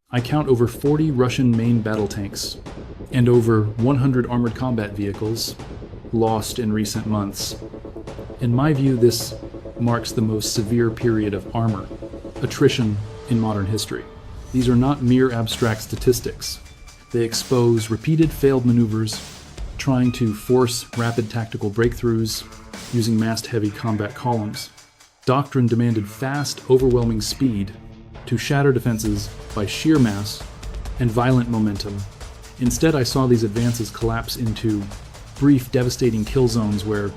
I count over 40 Russian main battle tanks and over 100 armored combat vehicles lost in recent months. In my view, this marks the most severe period of armor attrition in modern history. These are not mere abstract statistics. They expose repeated failed maneuvers, trying to force rapid tactical breakthroughs using mast-heavy combat columns. Doctrine demanded fast, overwhelming speed to shatter defenses by sheer mass and violent momentum. Instead, I saw these advances collapse into brief, devastating kill zones where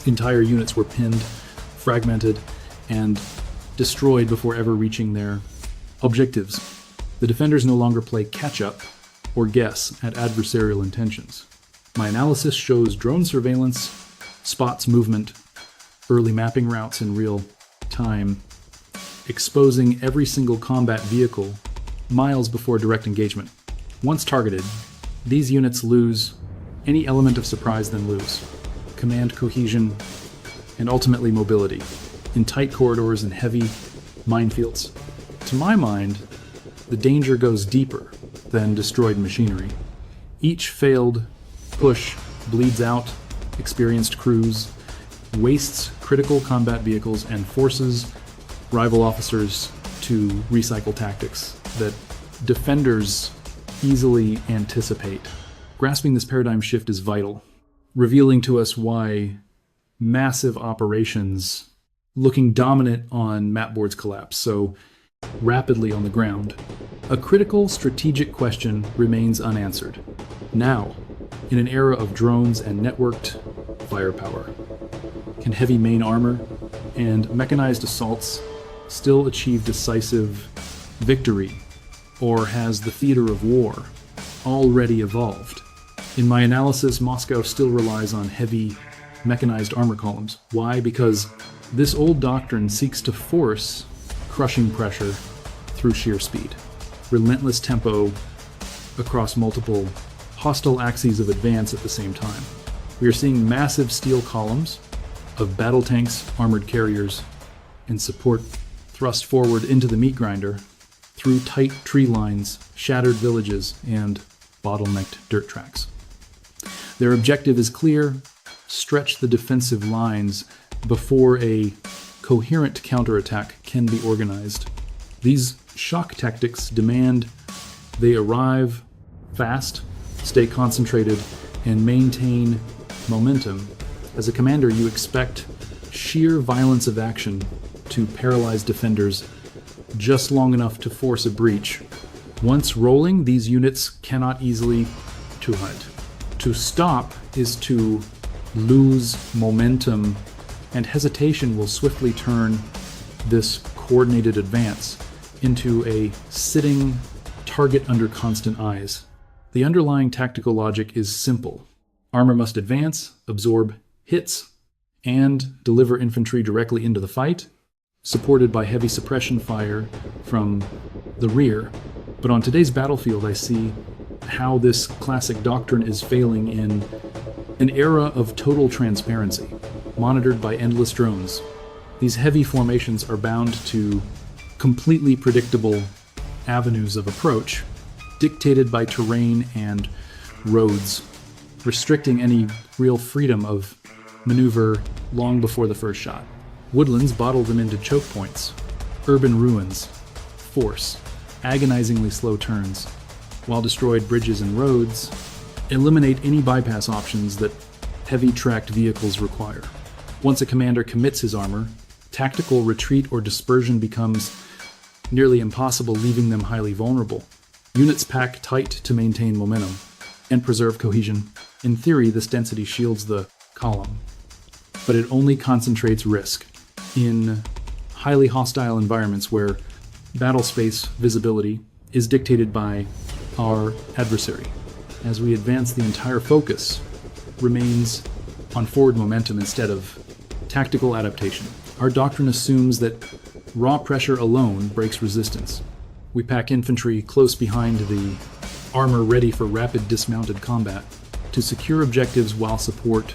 entire units were pinned, fragmented, and destroyed before ever reaching their objectives. The defenders no longer play catch-up or guess at adversarial intentions. My analysis shows drone surveillance, spots movement, early mapping routes in real time, exposing every single combat vehicle miles before direct engagement. Once targeted, these units lose any element of surprise, then lose command, cohesion, and ultimately mobility in tight corridors and heavy minefields. To my mind, the danger goes deeper than destroyed machinery. Each failed push bleeds out experienced crews, wastes critical combat vehicles, and forces rival officers to recycle tactics that defenders easily anticipate. Grasping this paradigm shift is vital, revealing to us why massive operations looking dominant on map boards collapse so rapidly on the ground. A critical strategic question remains unanswered. Now, in an era of drones and networked firepower, can heavy main armor and mechanized assaults still achieve decisive victory, or has the theater of war already evolved? In my analysis, Moscow still relies on heavy mechanized armor columns. Why? Because this old doctrine seeks to force crushing pressure through sheer speed, relentless tempo across multiple hostile axes of advance at the same time. We are seeing massive steel columns of battle tanks, armored carriers, and support thrust forward into the meat grinder through tight tree lines, shattered villages, and bottlenecked dirt tracks. Their objective is clear: stretch the defensive lines before a coherent counterattack can be organized. These shock tactics demand they arrive fast, stay concentrated, and maintain momentum. As a commander, you expect sheer violence of action to paralyze defenders just long enough to force a breach. Once rolling, these units cannot easily hunt. To stop is to lose momentum, and hesitation will swiftly turn this coordinated advance into a sitting target under constant eyes. The underlying tactical logic is simple. Armor must advance, absorb hits, and deliver infantry directly into the fight, supported by heavy suppression fire from the rear. But on today's battlefield, I see how this classic doctrine is failing in an era of total transparency, monitored by endless drones. These heavy formations are bound to completely predictable avenues of approach, dictated by terrain and roads, restricting any real freedom of maneuver long before the first shot. Woodlands bottle them into choke points, urban ruins, force, agonizingly slow turns, while destroyed bridges and roads eliminate any bypass options that heavy tracked vehicles require. Once a commander commits his armor, tactical retreat or dispersion becomes nearly impossible, leaving them highly vulnerable. Units pack tight to maintain momentum and preserve cohesion. In theory, this density shields the column, but it only concentrates risk. In highly hostile environments where battle space visibility is dictated by our adversary, as we advance, the entire focus remains on forward momentum instead of tactical adaptation. Our doctrine assumes that raw pressure alone breaks resistance. We pack infantry close behind the armor, ready for rapid dismounted combat to secure objectives while support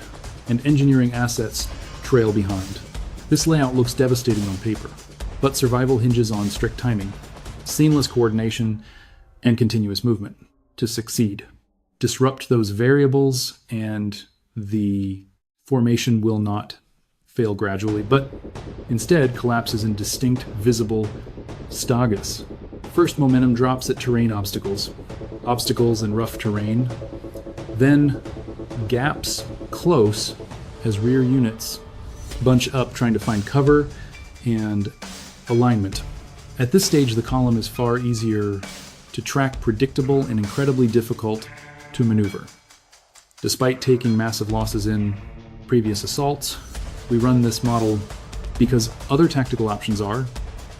and engineering assets trail behind. This layout looks devastating on paper, but survival hinges on strict timing. seamless coordination, and continuous movement to succeed. Disrupt those variables and the formation will not fail gradually, but instead collapses in distinct, visible stagas. First, momentum drops at terrain obstacles and rough terrain, then gaps close as rear units bunch up trying to find cover and alignment. At this stage, the column is far easier to track, predictable, and incredibly difficult to maneuver. Despite taking massive losses in previous assaults, we run this model because other tactical options are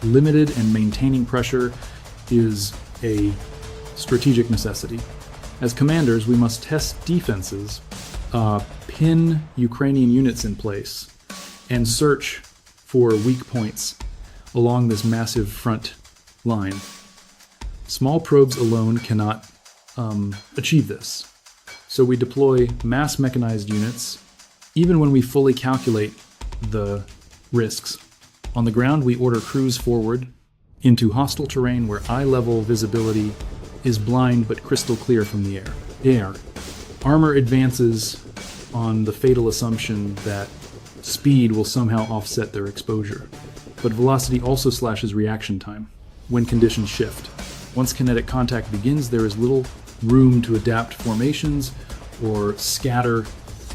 limited, and maintaining pressure is a strategic necessity. As commanders, we must test defenses, pin Ukrainian units in place, and search for weak points along this massive front line. Small probes alone cannot achieve this, so we deploy mass mechanized units even when we fully calculate the risks. On the ground, we order crews forward into hostile terrain where eye-level visibility is blind but crystal clear from the air. Armor advances on the fatal assumption that speed will somehow offset their exposure, but velocity also slashes reaction time when conditions shift. Once kinetic contact begins, there is little room to adapt formations or scatter,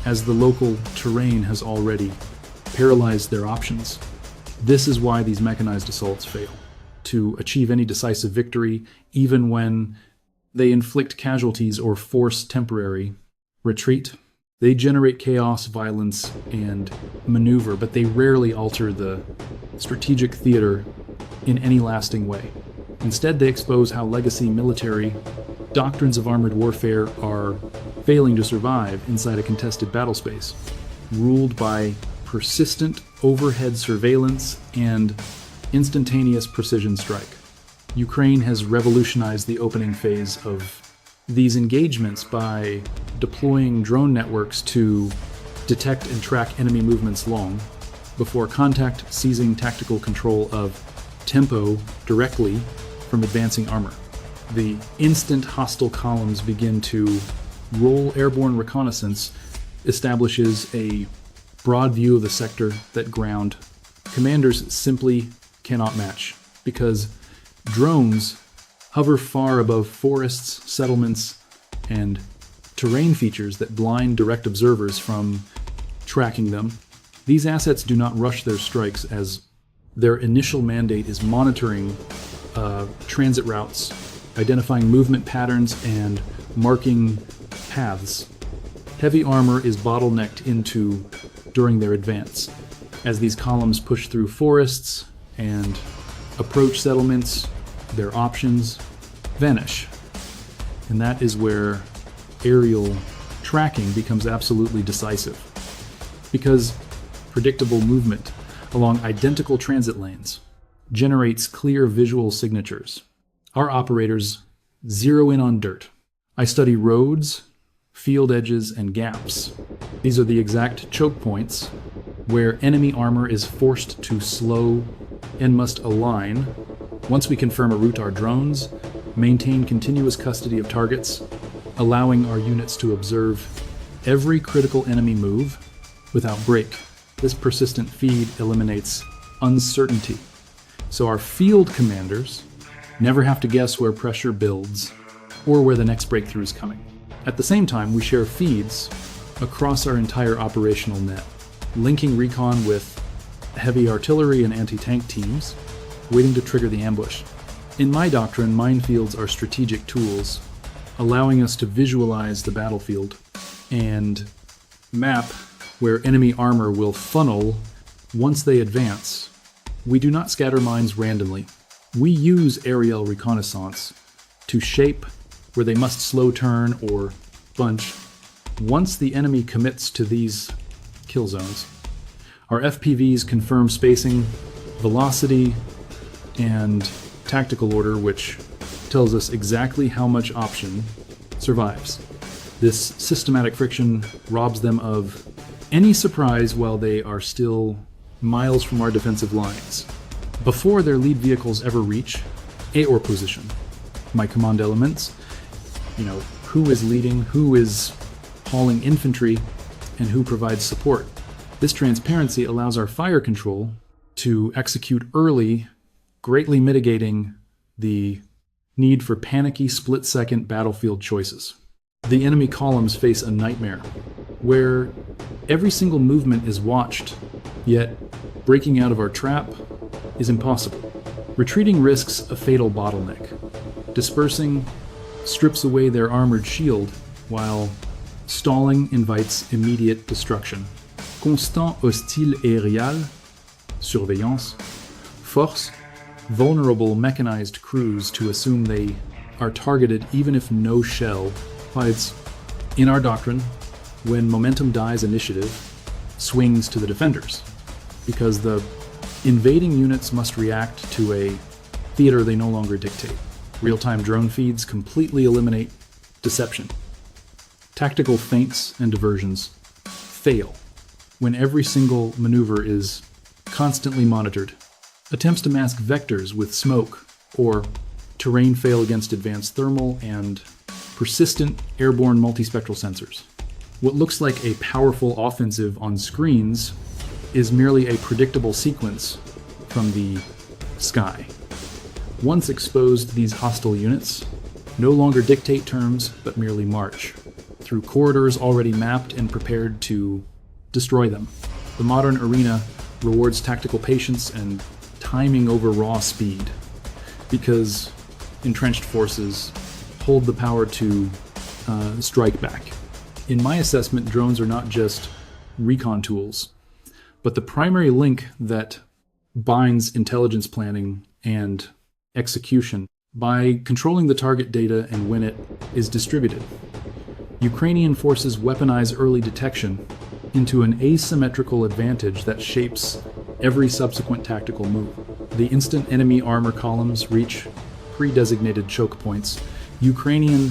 as the local terrain has already paralyzed their options. This is why these mechanized assaults fail to achieve any decisive victory, even when they inflict casualties or force temporary retreat. They generate chaos, violence, and maneuver, but they rarely alter the strategic theater in any lasting way. Instead, they expose how legacy military doctrines of armored warfare are failing to survive inside a contested battle space, ruled by persistent overhead surveillance and instantaneous precision strike. Ukraine has revolutionized the opening phase of these engagements by deploying drone networks to detect and track enemy movements long before contact, seizing tactical control of tempo directly from advancing armor. The instant hostile columns begin to roll. Airborne reconnaissance establishes a broad view of the sector that ground commanders simply cannot match, because drones hover far above forests, settlements, and terrain features that blind direct observers from tracking them. These assets do not rush their strikes, as their initial mandate is monitoring transit routes, identifying movement patterns, and marking paths. Heavy armor is bottlenecked into during their advance, as these columns push through forests and approach settlements. Their options vanish, and that is where aerial tracking becomes absolutely decisive, because predictable movement along identical transit lanes generates clear visual signatures. Our operators zero in on dirt. I study roads, field edges, and gaps. These are the exact choke points where enemy armor is forced to slow and must align. Once we confirm a route, our drones maintain continuous custody of targets, allowing our units to observe every critical enemy move without break. This persistent feed eliminates uncertainty, so our field commanders never have to guess where pressure builds or where the next breakthrough is coming. At the same time, we share feeds across our entire operational net, linking recon with heavy artillery and anti-tank teams, waiting to trigger the ambush. In my doctrine, minefields are strategic tools, allowing us to visualize the battlefield and map where enemy armor will funnel once they advance. We do not scatter mines randomly. We use aerial reconnaissance to shape where they must slow turn or bunch once the enemy commits to these kill zones. Our FPVs confirm spacing, velocity, and tactical order, which tells us exactly how much option survives. This systematic friction robs them of any surprise while they are still miles from our defensive lines. Before their lead vehicles ever reach Aor position, my command elements, who is leading, who is hauling infantry, and who provides support. This transparency allows our fire control to execute early, greatly mitigating the need for panicky split-second battlefield choices. The enemy columns face a nightmare, where every single movement is watched, yet breaking out of our trap is impossible. Retreating risks a fatal bottleneck. Dispersing strips away their armored shield, while stalling invites immediate destruction. Constant hostile aérial, surveillance, force vulnerable mechanized crews to assume they are targeted even if no shell hides. In our doctrine, when momentum dies, initiative swings to the defenders, because the invading units must react to a theater they no longer dictate. Real-time drone feeds completely eliminate deception. Tactical feints and diversions fail when every single maneuver is constantly monitored. Attempts to mask vectors with smoke or terrain fail against advanced thermal and persistent airborne multispectral sensors. What looks like a powerful offensive on screens is merely a predictable sequence from the sky. Once exposed, these hostile units no longer dictate terms, but merely march through corridors already mapped and prepared to destroy them. The modern arena rewards tactical patience and timing over raw speed, because entrenched forces hold the power to strike back. In my assessment, drones are not just recon tools, but the primary link that binds intelligence planning and execution by controlling the target data and when it is distributed. Ukrainian forces weaponize early detection into an asymmetrical advantage that shapes every subsequent tactical move. The instant enemy armor columns reach pre-designated choke points, Ukrainian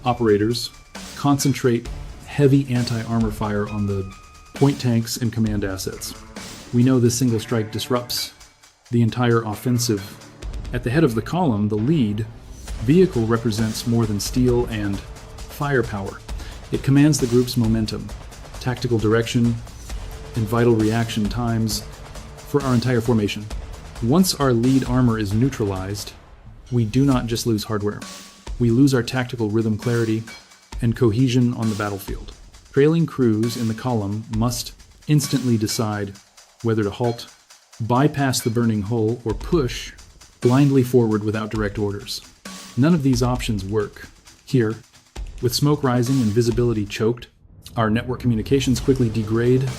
operators concentrate heavy anti-armor fire on the point tanks and command assets. We know this single strike disrupts the entire offensive. At the head of the column, the lead vehicle represents more than steel and firepower. It commands the group's momentum, tactical direction, and vital reaction times for our entire formation. Once our lead armor is neutralized, we do not just lose hardware. We lose our tactical rhythm clarity and cohesion on the battlefield. Trailing crews in the column must instantly decide whether to halt, bypass the burning hull, or push blindly forward without direct orders. None of these options work. Here, with smoke rising and visibility choked, our network communications quickly degrade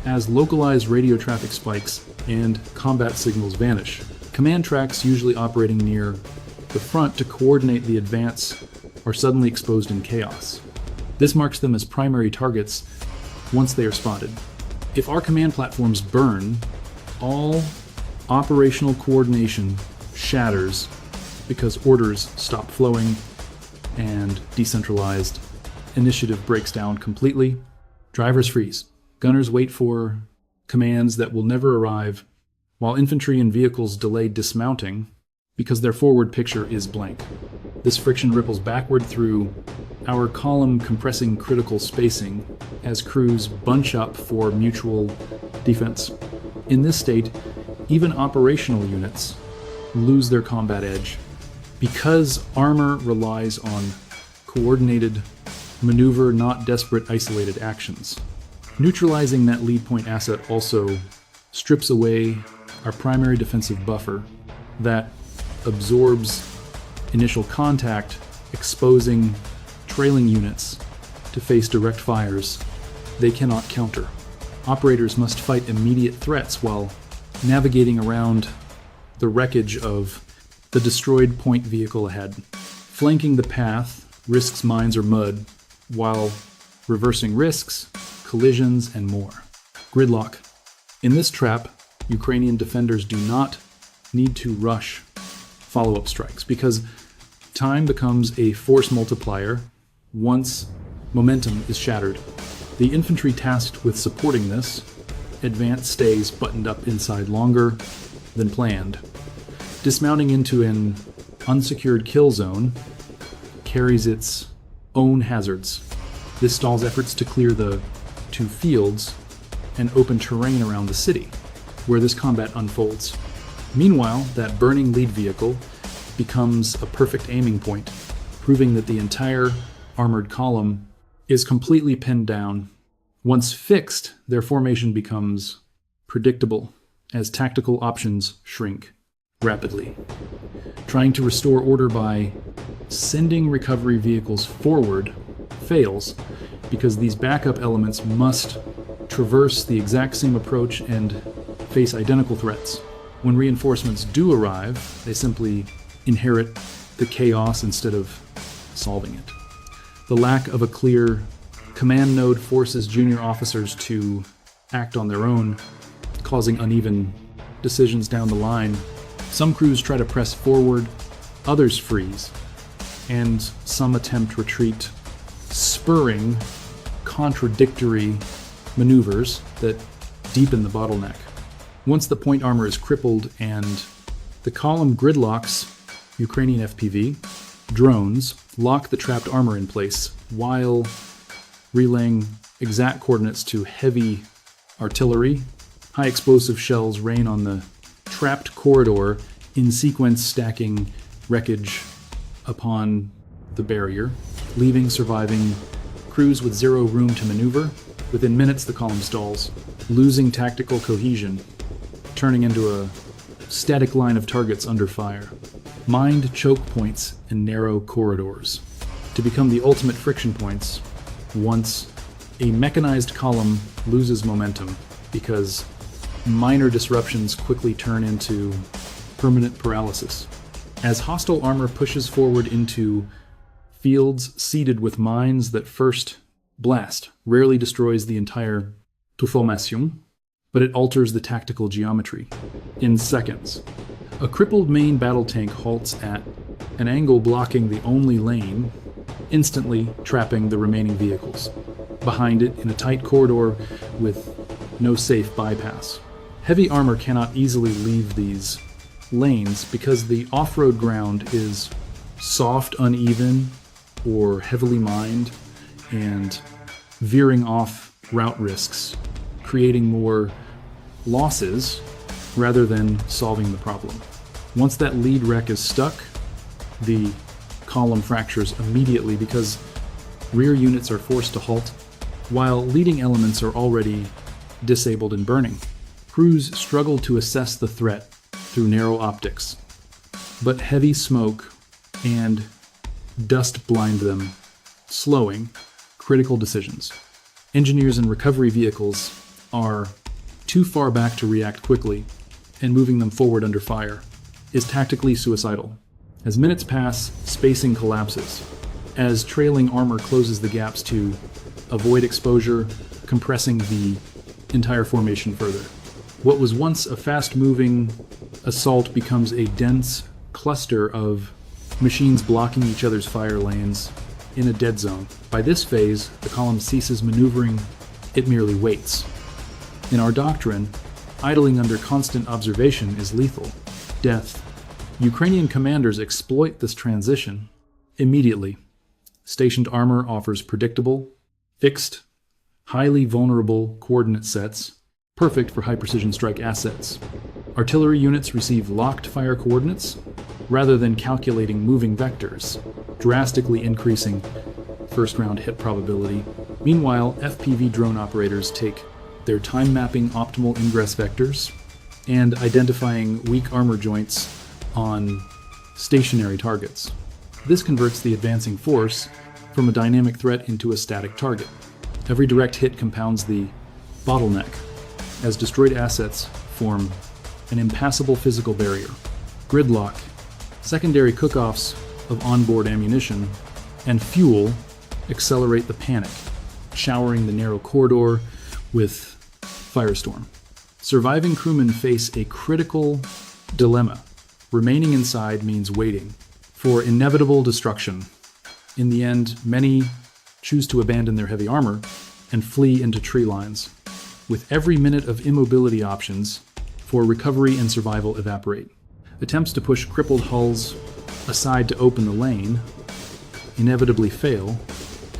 as localized radio traffic spikes and combat signals vanish. Command tracks, usually operating near the front to coordinate the advance, are suddenly exposed in chaos. This marks them as primary targets once they are spotted. If our command platforms burn, all operational coordination shatters because orders stop flowing and decentralized initiative breaks down completely. Drivers freeze. Gunners wait for commands that will never arrive, while infantry and vehicles delay dismounting because their forward picture is blank. This friction ripples backward through our column, compressing critical spacing as crews bunch up for mutual defense. In this state, even operational units lose their combat edge because armor relies on coordinated maneuver, not desperate isolated actions. Neutralizing that lead point asset also strips away our primary defensive buffer that absorbs initial contact, exposing trailing units to face direct fires they cannot counter. Operators must fight immediate threats while navigating around the wreckage of the destroyed point vehicle ahead. Flanking the path risks mines or mud, while reversing risks collisions and more. Gridlock. In this trap, Ukrainian defenders do not need to rush follow-up strikes because time becomes a force multiplier once momentum is shattered. The infantry tasked with supporting this advance stays buttoned up inside longer than planned. Dismounting into an unsecured kill zone carries its own hazards. This stalls efforts to clear the two fields and open terrain around the city, where this combat unfolds. Meanwhile, that burning lead vehicle becomes a perfect aiming point, proving that the entire armored column is completely pinned down. Once fixed, their formation becomes predictable as tactical options shrink rapidly. Trying to restore order by sending recovery vehicles forward fails because these backup elements must traverse the exact same approach and face identical threats. When reinforcements do arrive, they simply inherit the chaos instead of solving it. The lack of a clear command node forces junior officers to act on their own, causing uneven decisions down the line. Some crews try to press forward, others freeze, and some attempt retreat, spurring contradictory maneuvers that deepen the bottleneck. Once the point armor is crippled and the column gridlocks Ukrainian FPV, drones lock the trapped armor in place while relaying exact coordinates to heavy artillery. High explosive shells rain on the trapped corridor, in sequence stacking wreckage upon the barrier, leaving surviving crews with zero room to maneuver. Within minutes, the column stalls, losing tactical cohesion, turning into a static line of targets under fire. Mined choke points and narrow corridors to become the ultimate friction points once a mechanized column loses momentum, because minor disruptions quickly turn into permanent paralysis. As hostile armor pushes forward into fields seeded with mines, that first blast rarely destroys the entire formation, but it alters the tactical geometry in seconds. A crippled main battle tank halts at an angle blocking the only lane, instantly trapping the remaining vehicles. Behind it, in a tight corridor with no safe bypass. Heavy armor cannot easily leave these lanes because the off-road ground is soft, uneven, or heavily mined, and veering off route risks, creating more losses rather than solving the problem. Once that lead wreck is stuck, the column fractures immediately because rear units are forced to halt, while leading elements are already disabled and burning. Crews struggle to assess the threat through narrow optics, but heavy smoke and dust blind them, slowing critical decisions. Engineers and recovery vehicles are too far back to react quickly, and moving them forward under fire is tactically suicidal. As minutes pass, spacing collapses, as trailing armor closes the gaps to avoid exposure, compressing the entire formation further. What was once a fast-moving assault becomes a dense cluster of machines blocking each other's fire lanes in a dead zone. By this phase, the column ceases maneuvering, it merely waits. In our doctrine, idling under constant observation is lethal. Death. Ukrainian commanders exploit this transition immediately. Stationed armor offers predictable, fixed, highly vulnerable coordinate sets, perfect for high-precision strike assets. Artillery units receive locked fire coordinates rather than calculating moving vectors, drastically increasing first-round hit probability. Meanwhile, FPV drone operators take their time mapping optimal ingress vectors and identifying weak armor joints on stationary targets. This converts the advancing force from a dynamic threat into a static target. Every direct hit compounds the bottleneck, as destroyed assets form an impassable physical barrier. Gridlock, secondary cook-offs of onboard ammunition, and fuel accelerate the panic, showering the narrow corridor with firestorm. Surviving crewmen face a critical dilemma. Remaining inside means waiting for inevitable destruction. In the end, many choose to abandon their heavy armor and flee into tree lines, with every minute of immobility options for recovery and survival evaporate. Attempts to push crippled hulls aside to open the lane, inevitably fail,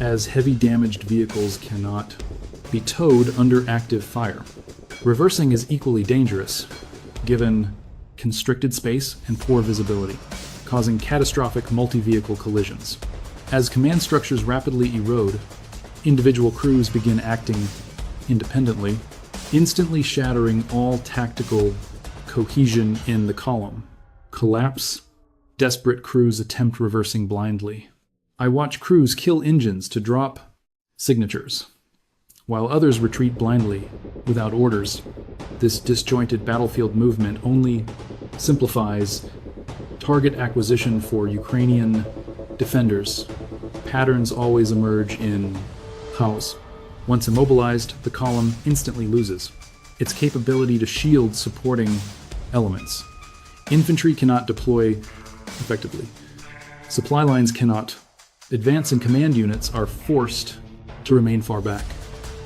as heavy damaged vehicles cannot be towed under active fire. Reversing is equally dangerous, given constricted space and poor visibility, causing catastrophic multi-vehicle collisions. As command structures rapidly erode, individual crews begin acting independently, instantly shattering all tactical cohesion in the column. Collapse. Desperate crews attempt reversing blindly. I watch crews kill engines to drop signatures, while others retreat blindly, without orders. This disjointed battlefield movement only simplifies target acquisition for Ukrainian defenders. Patterns always emerge in chaos. Once immobilized, the column instantly loses its capability to shield supporting elements. Infantry cannot deploy effectively. Supply lines cannot advance, and command units are forced to remain far back.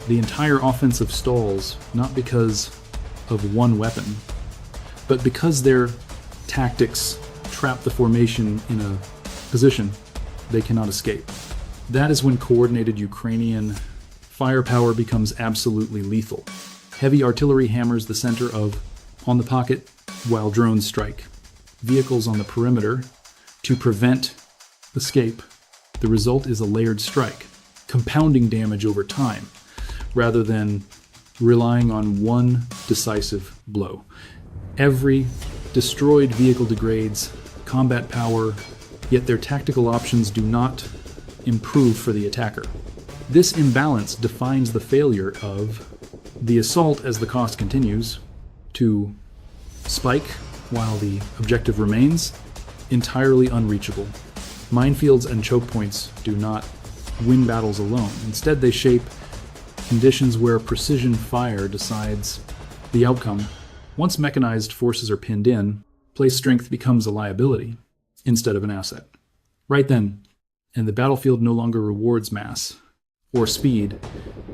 The entire offensive stalls, not because of one weapon, but because their tactics trap the formation in a position they cannot escape. That is when coordinated Ukrainian firepower becomes absolutely lethal. Heavy artillery hammers the center of on the pocket while drones strike vehicles on the perimeter to prevent escape. The result is a layered strike, compounding damage over time, rather than relying on one decisive blow. Every destroyed vehicle degrades combat power, yet their tactical options do not improve for the attacker. This imbalance defines the failure of the assault as the cost continues to spike while the objective remains entirely unreachable. Minefields and choke points do not win battles alone. Instead, they shape conditions where precision fire decides the outcome. Once mechanized forces are pinned in, place strength becomes a liability instead of an asset. Right then, and the battlefield no longer rewards mass or speed,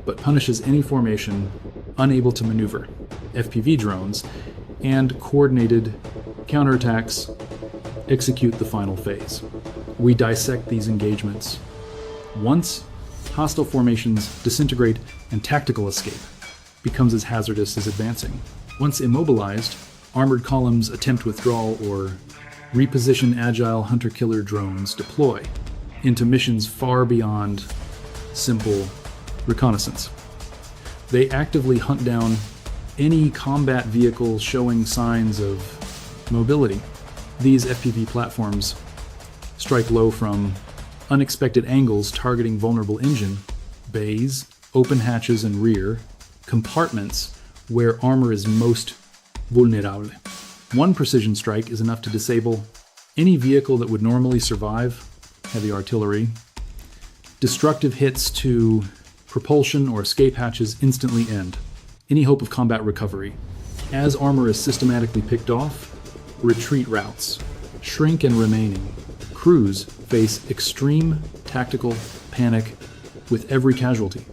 but punishes any formation unable to maneuver. FPV drones and coordinated counterattacks execute the final phase. We dissect these engagements. Once hostile formations disintegrate and tactical escape becomes as hazardous as advancing. Once immobilized, armored columns attempt withdrawal or reposition agile hunter-killer drones deploy into missions far beyond simple reconnaissance. They actively hunt down any combat vehicle showing signs of mobility. These FPV platforms strike low from unexpected angles, targeting vulnerable engine bays, open hatches and rear compartments where armor is most vulnerable. One precision strike is enough to disable any vehicle that would normally survive heavy artillery. Destructive hits to propulsion or escape hatches instantly end any hope of combat recovery. As armor is systematically picked off, retreat routes shrink, and remaining crews face extreme tactical panic with every casualty.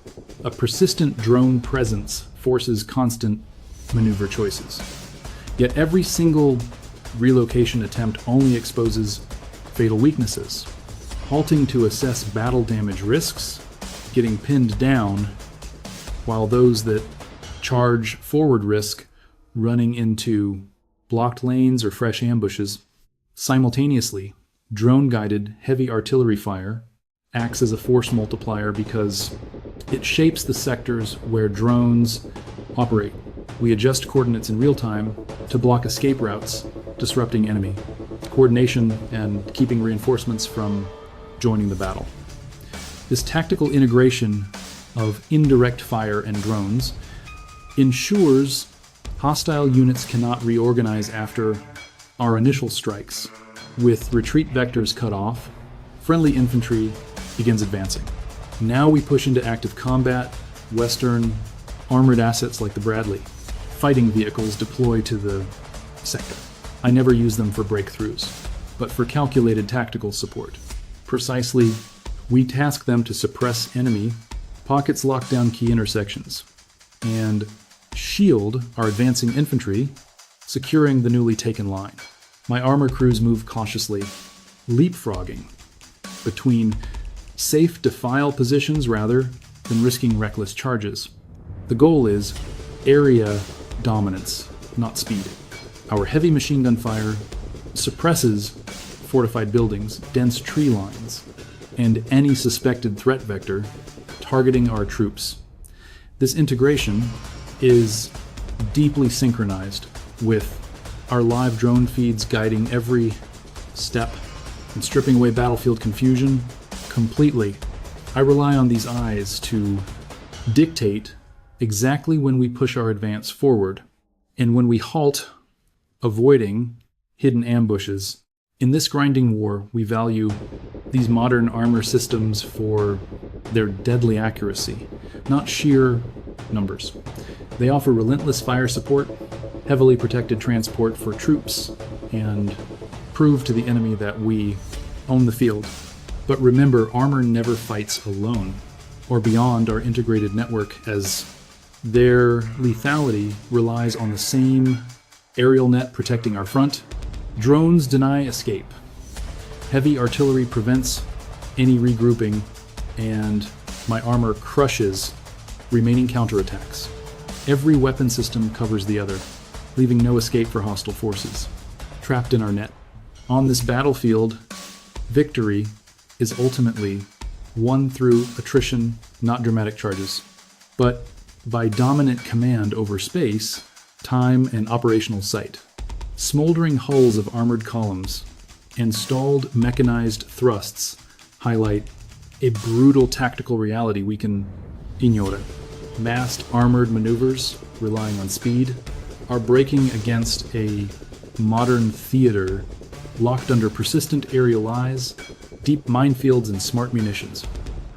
A persistent drone presence forces constant maneuver choices. Yet every single relocation attempt only exposes fatal weaknesses. Halting to assess battle damage risks getting pinned down, while those that charge forward risk running into blocked lanes or fresh ambushes. Simultaneously, drone-guided heavy artillery fire acts as a force multiplier because it shapes the sectors where drones operate. We adjust coordinates in real time to block escape routes, disrupting enemy coordination and keeping reinforcements from joining the battle. This tactical integration of indirect fire and drones ensures hostile units cannot reorganize after our initial strikes. With retreat vectors cut off, friendly infantry begins advancing. Now we push into active combat. Western armored assets like the Bradley fighting vehicles deploy to the sector. I never use them for breakthroughs, but for calculated tactical support. Precisely, we task them to suppress enemy, pockets lock down key intersections, and shield our advancing infantry, securing the newly taken line. My armor crews move cautiously, leapfrogging between safe defile positions rather than risking reckless charges. The goal is area dominance, not speed. Our heavy machine gun fire suppresses fortified buildings, dense tree lines, and any suspected threat vector targeting our troops. This integration is deeply synchronized with our live drone feeds guiding every step and stripping away battlefield confusion completely. I rely on these eyes to dictate exactly when we push our advance forward and when we halt, avoiding hidden ambushes. In this grinding war, we value these modern armor systems for their deadly accuracy, not sheer numbers. They offer relentless fire support, heavily protected transport for troops, and prove to the enemy that we own the field. But remember, armor never fights alone or beyond our integrated network, as their lethality relies on the same aerial net protecting our front. Drones deny escape. Heavy artillery prevents any regrouping, and my armor crushes remaining counterattacks. Every weapon system covers the other, leaving no escape for hostile forces, trapped in our net. On this battlefield, victory is ultimately won through attrition, not dramatic charges, but by dominant command over space, time, and operational sight. Smoldering hulls of armored columns and stalled mechanized thrusts highlight a brutal tactical reality we can ignore. Massed armored maneuvers relying on speed are breaking against a modern theater locked under persistent aerial eyes, deep minefields, and smart munitions.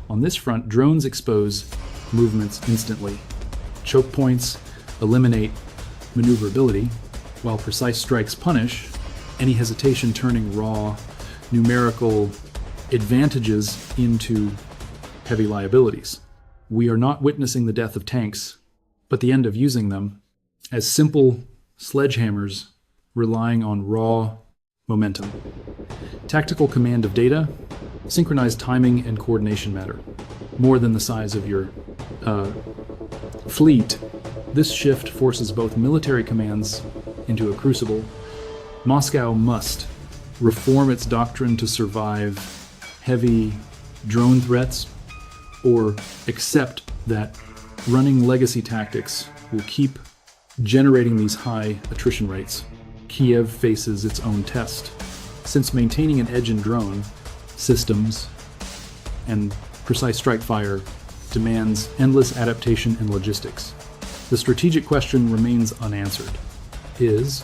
On this front, drones expose movements instantly. Choke points eliminate maneuverability, while precise strikes punish any hesitation, turning raw numerical advantages into heavy liabilities. We are not witnessing the death of tanks, but the end of using them as simple sledgehammers relying on raw momentum. Tactical command of data, synchronized timing, and coordination matter more than the size of your fleet. This shift forces both military commands into a crucible. Moscow must reform its doctrine to survive heavy drone threats, or accept that running legacy tactics will keep generating these high attrition rates. Kiev faces its own test, since maintaining an edge in drone systems and precise strike fire demands endless adaptation and logistics. The strategic question remains unanswered. Is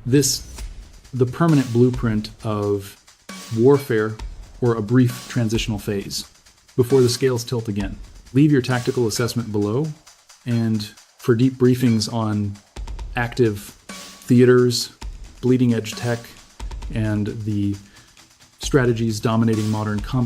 this the permanent blueprint of warfare, or a brief transitional phase before the scales tilt again? Leave your tactical assessment below, and for deep briefings on active theaters, bleeding edge tech, and the strategies dominating modern combat